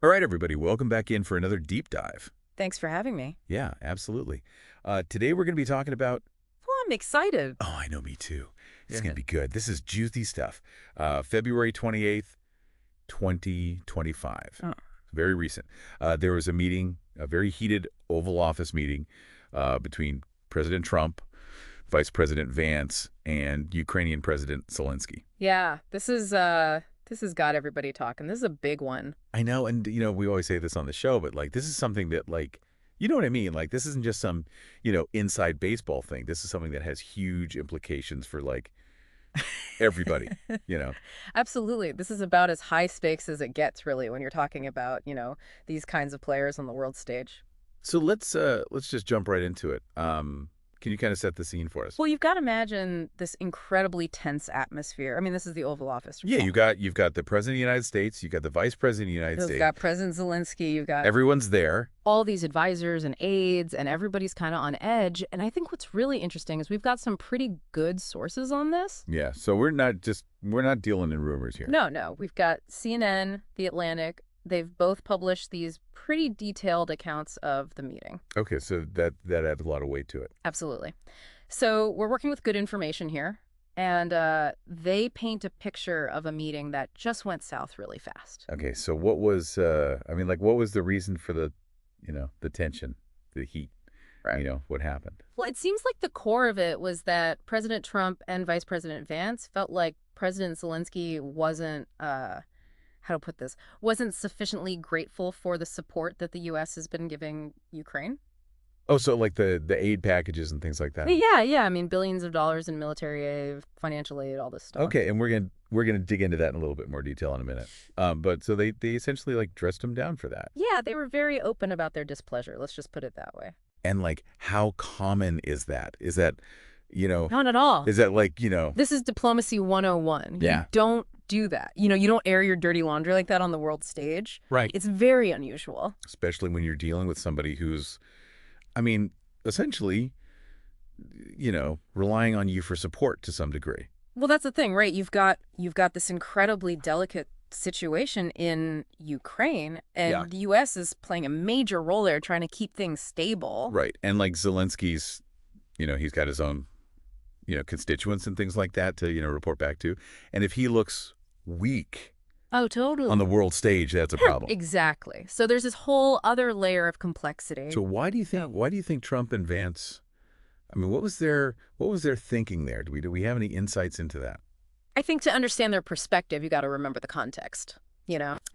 All right, everybody, welcome back in for another deep dive. Thanks for having me. Yeah, absolutely. Today we're going to be talking about, Well, I'm excited. oh, I know, me too. This is going to Good. be good. This is juicy stuff. February 28th, 2025. Oh. Very recent. There was a meeting, a very heated Oval Office meeting between President Trump, Vice President Vance, and Ukrainian President Zelensky. Yeah, this has got everybody talking. This is a big one. I know, and we always say this on the show, but like this is something that you know what I mean? Like this isn't just some, inside baseball thing. This is something that has huge implications for like everybody, you know. Absolutely. This is about as high stakes as it gets, really, when you're talking about, these kinds of players on the world stage. So let's just jump right into it. Can you kind of set the scene for us? Well, you've got to imagine this incredibly tense atmosphere. I mean, this is the Oval Office. Yeah, you've got the President of the United States, you've got the Vice President of the United You've States. got President Zelensky, you've got Everyone's there. all these advisors and aides, and everybody's kind of on edge. And I think what's really interesting is we've got some pretty good sources on this. Yeah, so we're not dealing in rumors here. No. We've got CNN, The Atlantic. They've both published these pretty detailed accounts of the meeting. Okay, so that adds a lot of weight to it. Absolutely. So we're working with good information here. And they paint a picture of a meeting that just went south really fast. Okay, so what was what was the reason for the tension, the heat? Right. What happened? Well, it seems like the core of it was that President Trump and Vice President Vance felt like President Zelensky wasn't, how to put this, wasn't sufficiently grateful for the support that the U.S. has been giving Ukraine. Oh, so like the aid packages and things like that. Yeah. I mean, billions of dollars in military aid, financial aid, all this stuff. Okay, and we're gonna dig into that in a little bit more detail in a minute. But so they essentially like dressed him down for that. Yeah, they were very open about their displeasure. Let's just put it that way. And like, how common is that? Is that, Not at all. is that like, This is diplomacy 101. Yeah. You don't do that. You don't air your dirty laundry like that on the world stage. right? It's very unusual. Especially when you're dealing with somebody who's, essentially, relying on you for support to some degree. Well, that's the thing, right? You've got this incredibly delicate situation in Ukraine, and Yeah. the U.S. is playing a major role there, trying to keep things stable. Right. And like Zelensky's, he's got his own, constituents and things like that to, report back to. And if he looks weak Oh, totally. on the world stage, that's a problem. Exactly. So there's this whole other layer of complexity. So why do you think Trump and Vance, what was their thinking there? Do we have any insights into that? I think to understand their perspective, you got to remember the context.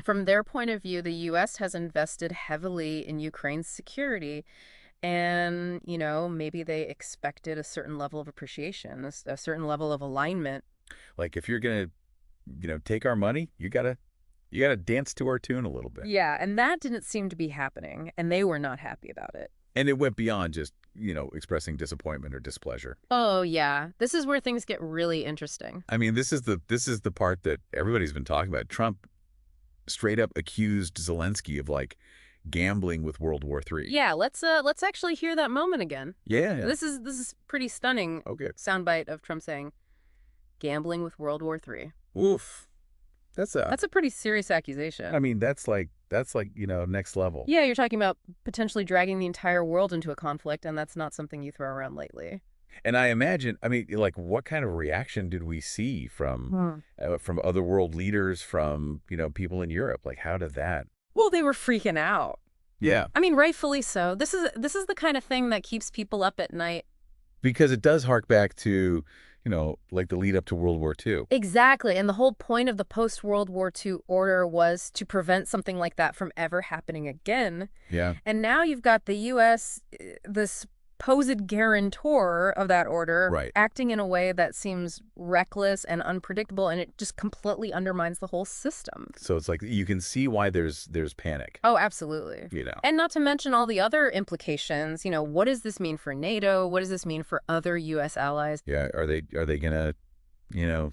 From their point of view, the U.S. has invested heavily in Ukraine's security. And, maybe they expected a certain level of appreciation, a certain level of alignment. Like if you're going to, take our money, you gotta dance to our tune a little bit. Yeah, and that didn't seem to be happening, and they were not happy about it. And it went beyond just, expressing disappointment or displeasure. Oh, yeah. This is where things get really interesting. This is the part that everybody's been talking about. Trump straight up accused Zelensky of like gambling with World War III. Yeah, let's actually hear that moment again. Yeah. This is pretty stunning. Okay. Soundbite of Trump saying, "Gambling with World War III." Oof. That's a pretty serious accusation. that's like next level. Yeah, you're talking about potentially dragging the entire world into a conflict, and that's not something you throw around lightly. And I imagine, like what kind of reaction did we see from other world leaders, from, people in Europe? Like how did that? Well, they were freaking out. Yeah. Rightfully so. This is the kind of thing that keeps people up at night. Because it does hark back to, like the lead up to World War II. Exactly. And the whole point of the post-World War II order was to prevent something like that from ever happening again. Yeah. And now you've got the U.S., this supposed guarantor of that order, Right. acting in a way that seems reckless and unpredictable, and it just completely undermines the whole system. So it's like you can see why there's panic. Oh, absolutely. And not to mention all the other implications. What does this mean for NATO? What does this mean for other U.S. allies? Yeah. Are they gonna,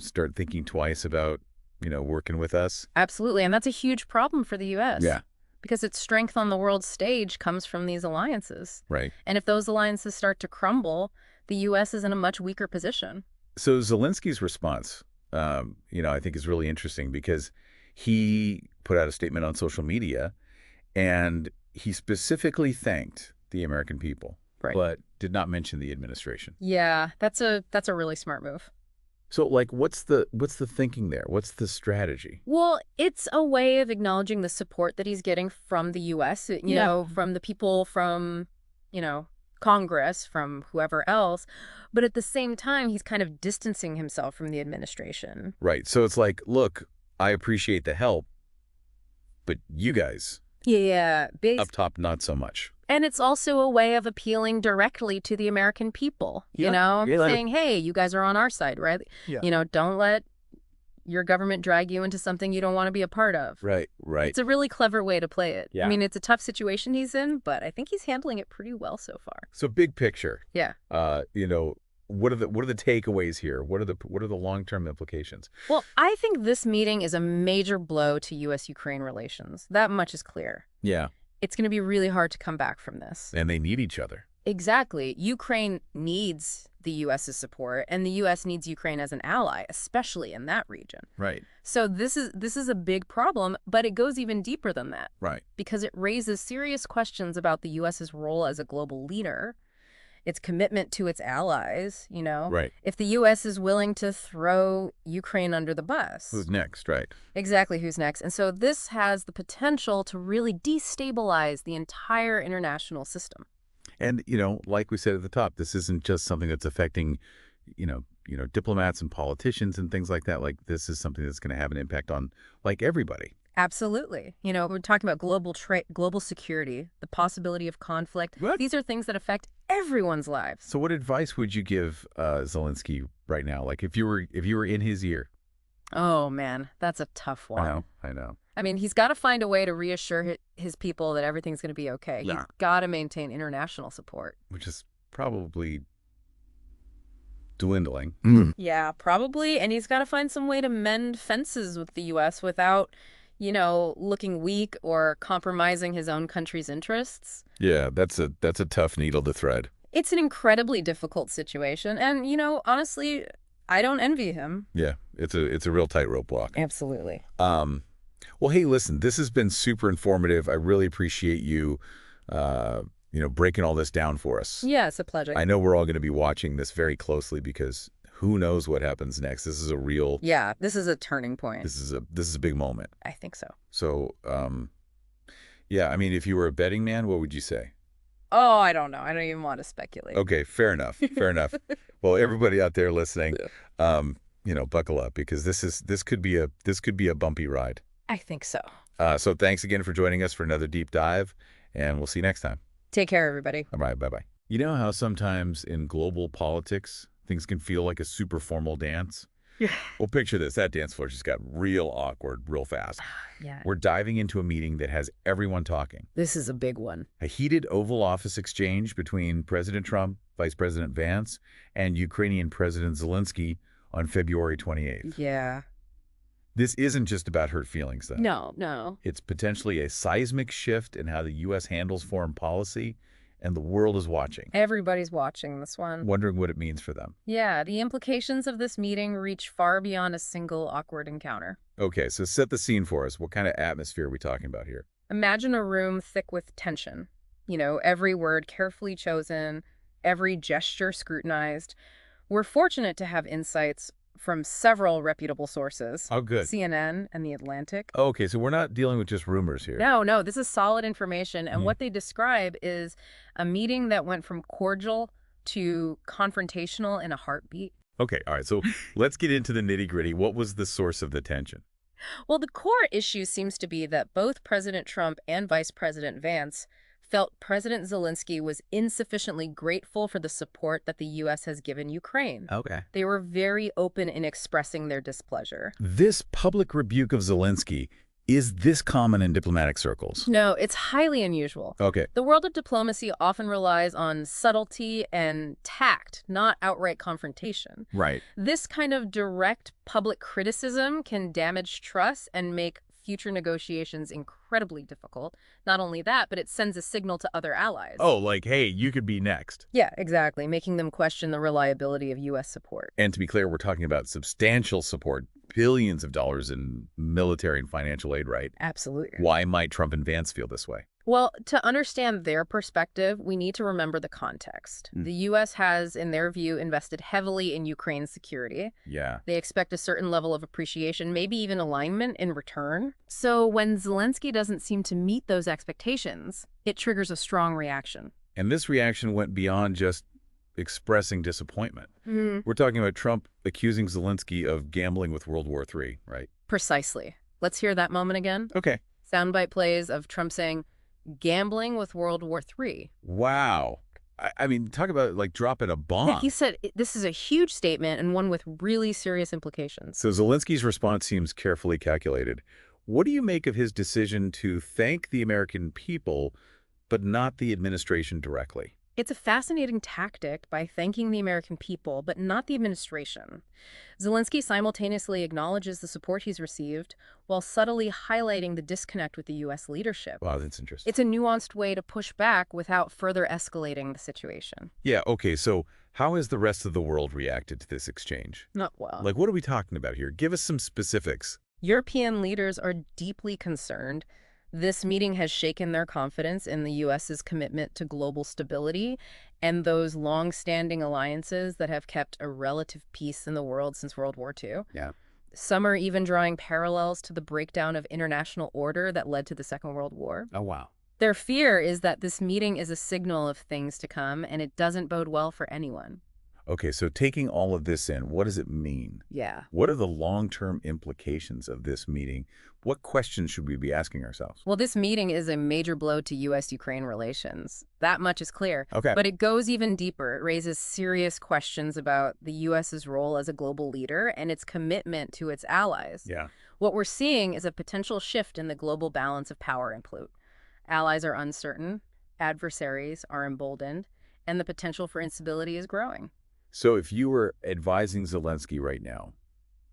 start thinking twice about, working with us? Absolutely. And that's a huge problem for the U.S. Yeah. Because its strength on the world stage comes from these alliances. Right. And if those alliances start to crumble, the U.S. is in a much weaker position. So Zelensky's response, I think is really interesting because he put out a statement on social media And he specifically thanked the American people, Right. but did not mention the administration. Yeah, that's a really smart move. So, like, what's the thinking there? What's the strategy? Well, it's a way of acknowledging the support that he's getting from the U.S., from the people, from, Congress, from whoever else. But at the same time, he's kind of distancing himself from the administration. Right. So it's like, look, I appreciate the help, but you guys Yeah, up top, not so much. and it's also a way of appealing directly to the American people, Yeah, saying, hey, you guys are on our side, right? Yeah. Don't let your government drag you into something you don't want to be a part of. Right. It's a really clever way to play it. Yeah. I mean, it's a tough situation he's in, but I think he's handling it pretty well so far. So big picture. Yeah. What are the takeaways here? What are the long-term implications? Well, I think this meeting is a major blow to U.S.-Ukraine relations. That much is clear. Yeah. It's going to be really hard to come back from this. And they need each other. Exactly. Ukraine needs the U.S.'s support, and the U.S. needs Ukraine as an ally, especially in that region. Right. So this is a big problem, but it goes even deeper than that. Right. Because it raises serious questions about the U.S.'s role as a global leader, its commitment to its allies, Right. if the U.S. is willing to throw Ukraine under the bus. Who's next? Right. Exactly, who's next. And so this has the potential to really destabilize the entire international system. And, like we said at the top, this isn't just something that's affecting, diplomats and politicians and things like that. Like, this is something that's going to have an impact on, like, everybody. Absolutely. We're talking about global security, the possibility of conflict. What? These are things that affect everyone's lives. So what advice would you give Zelensky right now? Like, if you were in his ear? Oh, man, that's a tough one. I know. I mean, he's got to find a way to reassure his people that everything's going to be okay. Yeah. He's got to maintain international support. Which is probably dwindling. Yeah, probably. And he's got to find some way to mend fences with the U.S. without, looking weak or compromising his own country's interests. Yeah, that's a tough needle to thread. It's an incredibly difficult situation. And, honestly, I don't envy him. Yeah, it's a real tightrope walk. Absolutely. Well, hey, listen, this has been super informative. I really appreciate you, breaking all this down for us. Yeah, it's a pleasure. I know we're all going to be watching this very closely because who knows what happens next. This is a real. Yeah, this is a turning point. This is a big moment. I think so. So, yeah, I mean, if you were a betting man, what would you say? Oh, I don't know. I don't even want to speculate. Okay, fair enough. Fair enough. Well, everybody out there listening, buckle up because this could be a bumpy ride. I think so. So thanks again for joining us for another deep dive, and we'll see you next time. Take care, everybody. All right, bye-bye. You know how sometimes in global politics, things can feel like a super formal dance? Yeah. Well, picture this. That dance floor just got real awkward real fast. Yeah. We're diving into a meeting that has everyone talking. This is a big one. A heated Oval Office exchange between President Trump, Vice President Vance, and Ukrainian President Zelensky on February 28th. Yeah. This isn't just about hurt feelings, though. No. It's potentially a seismic shift in how the U.S. handles foreign policy, and the world is watching. Everybody's watching this one. Wondering what it means for them. Yeah, the implications of this meeting reach far beyond a single awkward encounter. Okay, so set the scene for us. What kind of atmosphere are we talking about here? Imagine a room thick with tension. Every word carefully chosen, every gesture scrutinized. We're fortunate to have insights from several reputable sources. Oh, good. CNN and The Atlantic. Okay, so we're not dealing with just rumors here. No, this is solid information. And what they describe is a meeting that went from cordial to confrontational in a heartbeat. Okay, all right, so let's get into the nitty-gritty. What was the source of the tension? Well, the core issue seems to be that both President Trump and Vice President Vance felt President Zelensky was insufficiently grateful for the support that the U.S. has given Ukraine. Okay. They were very open in expressing their displeasure. This public rebuke of Zelensky, is this common in diplomatic circles? No, it's highly unusual. Okay. The world of diplomacy often relies on subtlety and tact, not outright confrontation. Right. This kind of direct public criticism can damage trust and make future negotiations incredibly difficult. Not only that, but it sends a signal to other allies. Oh, like, hey, you could be next. Yeah, exactly, making them question the reliability of U.S. support. And to be clear, we're talking about substantial support billions of dollars in military and financial aid, right? Absolutely. Why might Trump and Vance feel this way? Well, to understand their perspective, we need to remember the context. Mm. The U.S. has, in their view, invested heavily in Ukraine's security. Yeah. They expect a certain level of appreciation, maybe even alignment in return. So when Zelensky doesn't seem to meet those expectations, it triggers a strong reaction. And this reaction went beyond just expressing disappointment. Mm. We're talking about Trump accusing Zelensky of gambling with World War III, right? Precisely. Let's hear that moment again. Okay. Soundbite plays of Trump saying, gambling with World War III. Wow. I mean, talk about like dropping a bomb. Yeah, he said this is a huge statement and one with really serious implications. So Zelensky's response seems carefully calculated. What do you make of his decision to thank the American people, but not the administration directly? It's a fascinating tactic by thanking the American people, but not the administration. Zelensky simultaneously acknowledges the support he's received while subtly highlighting the disconnect with the U.S. leadership. Wow, that's interesting. It's a nuanced way to push back without further escalating the situation. Yeah, okay, so how has the rest of the world reacted to this exchange? Not well. Like, what are we talking about here? Give us some specifics. European leaders are deeply concerned. This meeting has shaken their confidence in the U.S.'s commitment to global stability and those long-standing alliances that have kept a relative peace in the world since World War II. Yeah. Some are even drawing parallels to the breakdown of international order that led to the Second World War. Oh, wow. Their fear is that this meeting is a signal of things to come, and it doesn't bode well for anyone. Okay, so taking all of this in, what does it mean? Yeah. What are the long-term implications of this meeting? What questions should we be asking ourselves? Well, this meeting is a major blow to U.S.-Ukraine relations. That much is clear. Okay. But it goes even deeper. It raises serious questions about the U.S.'s role as a global leader and its commitment to its allies. Yeah. What we're seeing is a potential shift in the global balance of power in Plut. Allies are uncertain, adversaries are emboldened, and the potential for instability is growing. So if you were advising Zelensky right now,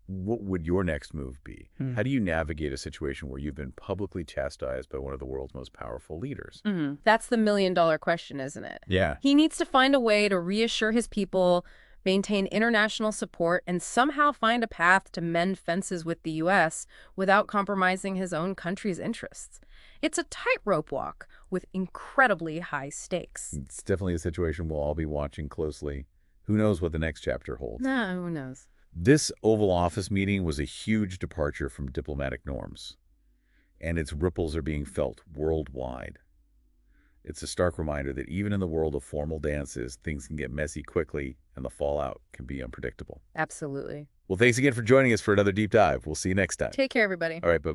what would your next move be? How do you navigate a situation where you've been publicly chastised by one of the world's most powerful leaders? That's the million-dollar question, isn't it? Yeah. He needs to find a way to reassure his people, maintain international support, and somehow find a path to mend fences with the U.S. without compromising his own country's interests. It's a tightrope walk with incredibly high stakes. It's definitely a situation we'll all be watching closely. Who knows what the next chapter holds? No, who knows? This Oval Office meeting was a huge departure from diplomatic norms, and its ripples are being felt worldwide. It's a stark reminder that even in the world of formal dances, things can get messy quickly, and the fallout can be unpredictable. Absolutely. Well, thanks again for joining us for another deep dive. We'll see you next time. Take care, everybody. All right, bye.